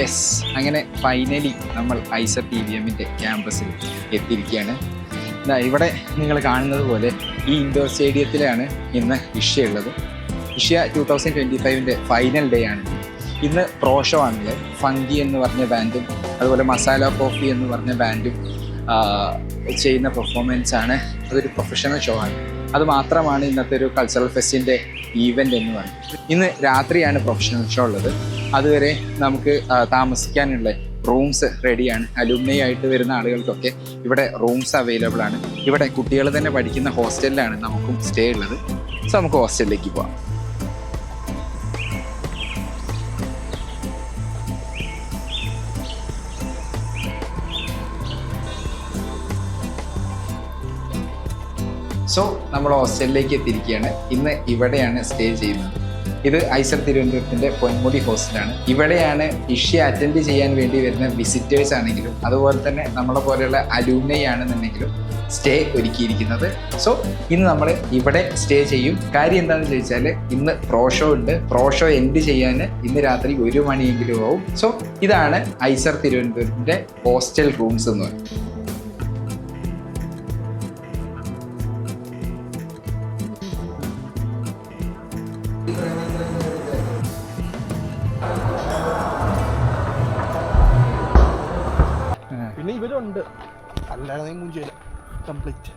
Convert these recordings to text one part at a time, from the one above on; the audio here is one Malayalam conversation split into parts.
യെസ്, അങ്ങനെ ഫൈനലി നമ്മൾ ഐസർ TVMന്റെ ക്യാമ്പസിൽ എത്തിയിരിക്കുകയാണ്. ഇവിടെ നിങ്ങൾ കാണുന്നത് പോലെ ഈ ഇൻഡോർ സ്റ്റേഡിയത്തിലാണ് ഇന്ന് ഇഷ്യ ഉള്ളത്. ഇഷ്യ 2025ന്റെ ഫൈനൽ ഡേ ആണ്. ഇന്ന് പ്രോ ഷോ ആണുള്ളത്. ഫങ്കി എന്ന് പറഞ്ഞ ബാൻഡും അതുപോലെ മസാല കോഫി എന്ന് പറഞ്ഞ ബാൻഡും ചെയ്യുന്ന പെർഫോമൻസ് ആണ്. അതൊരു പ്രൊഫഷണൽ ഷോ ആണ്. അത് മാത്രമാണ് ഇന്നത്തെ ഒരു കൾച്ചറൽ ഫെസ്റ്റിൻ്റെ ഈവൻ്റ് എന്ന് പറയുന്നത്. ഇന്ന് രാത്രിയാണ് പ്രൊഫഷണൽ ഷോ ഉള്ളത്. അതുവരെ നമുക്ക് താമസിക്കാനുള്ള റൂംസ് റെഡിയാണ്. അലുമിനി ആയിട്ട് വരുന്ന ആളുകൾക്കൊക്കെ ഇവിടെ റൂംസ് അവൈലബിൾ ആണ്. ഇവിടെ കുട്ടികൾ തന്നെ പഠിക്കുന്ന ഹോസ്റ്റലിലാണ് നമുക്കും സ്റ്റേ ഉള്ളത്. സോ നമുക്ക് ഹോസ്റ്റലിലേക്ക് പോവാം. സോ നമ്മൾ ഹോസ്റ്റലിലേക്ക് എത്തിയിരിക്കുകയാണ്. ഇന്ന് ഇവിടെയാണ് സ്റ്റേ ചെയ്യുന്നത്. ഇത് ഐസർ തിരുവനന്തപുരത്തിൻ്റെ പൊന്മുടി ഹോസ്റ്റലാണ്. ഇവിടെയാണ് ഇഷ്യ അറ്റൻഡ് ചെയ്യാൻ വേണ്ടി വരുന്ന വിസിറ്റേഴ്സ് ആണെങ്കിലും അതുപോലെ തന്നെ നമ്മളെ പോലെയുള്ള അലൂമിനി ആണെന്നുണ്ടെങ്കിലും സ്റ്റേ ഒരുക്കിയിരിക്കുന്നത്. സോ ഇന്ന് നമ്മൾ ഇവിടെ സ്റ്റേ ചെയ്യും. കാര്യം എന്താണെന്ന് ചോദിച്ചാൽ ഇന്ന് പ്രോ ഷോ ഉണ്ട്. പ്രോ ഷോ എൻഡ് ചെയ്യാൻ ഇന്ന് രാത്രി 1 മണിയെങ്കിലും ആവും. സോ ഇതാണ് ഐസർ തിരുവനന്തപുരത്തിൻ്റെ ഹോസ്റ്റൽ റൂംസ് എന്ന് പറയുന്നത്. പിന്നെ ഇവരുണ്ട്, അല്ലാതെ മൂഞ്ചില്ല കംപ്ലീറ്റ്.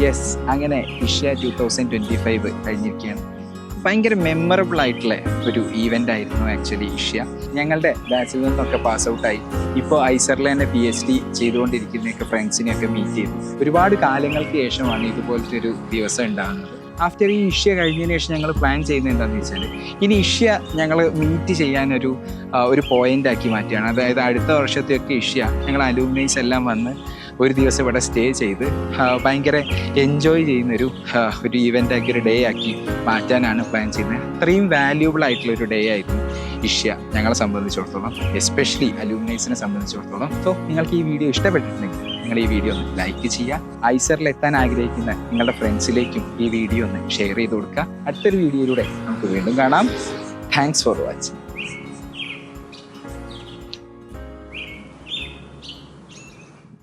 യെസ്, അങ്ങനെ ഇഷ്യ 2025 കഴിഞ്ഞിരിക്കുകയാണ്. ഭയങ്കര മെമ്മറബിൾ ആയിട്ടുള്ള ഒരു ഈവൻ്റ് ആയിരുന്നു ആക്ച്വലി ഇഷ്യ. ഞങ്ങളുടെ ബാച്ചിൽ നിന്നൊക്കെ പാസ് ഔട്ടായി ഇപ്പോൾ ഐസറിൽ തന്നെ PhD ചെയ്തുകൊണ്ടിരിക്കുന്നതൊക്കെ ഫ്രണ്ട്സിനെയൊക്കെ മീറ്റ് ചെയ്തു. ഒരുപാട് കാലങ്ങൾക്ക് ശേഷമാണ് ഇതുപോലത്തെ ഒരു ദിവസം ഉണ്ടാകുന്നത്. ആഫ്റ്റർ ഈ ഇഷ്യ കഴിഞ്ഞതിന് ശേഷം ഞങ്ങൾ പ്ലാൻ ചെയ്യുന്നത് എന്താണെന്ന് വെച്ചാൽ ഇനി ഇഷ്യ ഞങ്ങൾ മീറ്റ് ചെയ്യാനൊരു പോയിന്റ് ആക്കി മാറ്റുകയാണ്. അതായത് അടുത്ത വർഷത്തെയൊക്കെ ഇഷ്യ ഞങ്ങൾ അലൂമിനൈസ് എല്ലാം വന്ന് ഒരു ദിവസം ഇവിടെ സ്റ്റേ ചെയ്ത് ഭയങ്കര എൻജോയ് ചെയ്യുന്നൊരു ഈവൻ്റാക്കി ഒരു ഡേ ആക്കി മാറ്റാനാണ് പ്ലാൻ ചെയ്യുന്നത്. അത്രയും വാല്യൂബിൾ ആയിട്ടുള്ളൊരു ഡേ ആയിരുന്നു ഇഷ്യ ഞങ്ങളെ സംബന്ധിച്ചിടത്തോളം, എസ്പെഷ്യലി അലൂമിനൈസിനെ സംബന്ധിച്ചിടത്തോളം. സോ നിങ്ങൾക്ക് ഈ വീഡിയോ ഇഷ്ടപ്പെട്ടിട്ടുണ്ടെങ്കിൽ നിങ്ങൾ ഈ വീഡിയോ ഒന്ന് ലൈക്ക് ചെയ്യുക. ഐസറിൽ എത്താൻ ആഗ്രഹിക്കുന്ന നിങ്ങളുടെ ഫ്രണ്ട്സിലേക്കും ഈ വീഡിയോ ഒന്ന് ഷെയർ ചെയ്ത് കൊടുക്കുക. അടുത്തൊരു വീഡിയോയിലൂടെ നമുക്ക് വീണ്ടും കാണാം. Thanks for watching.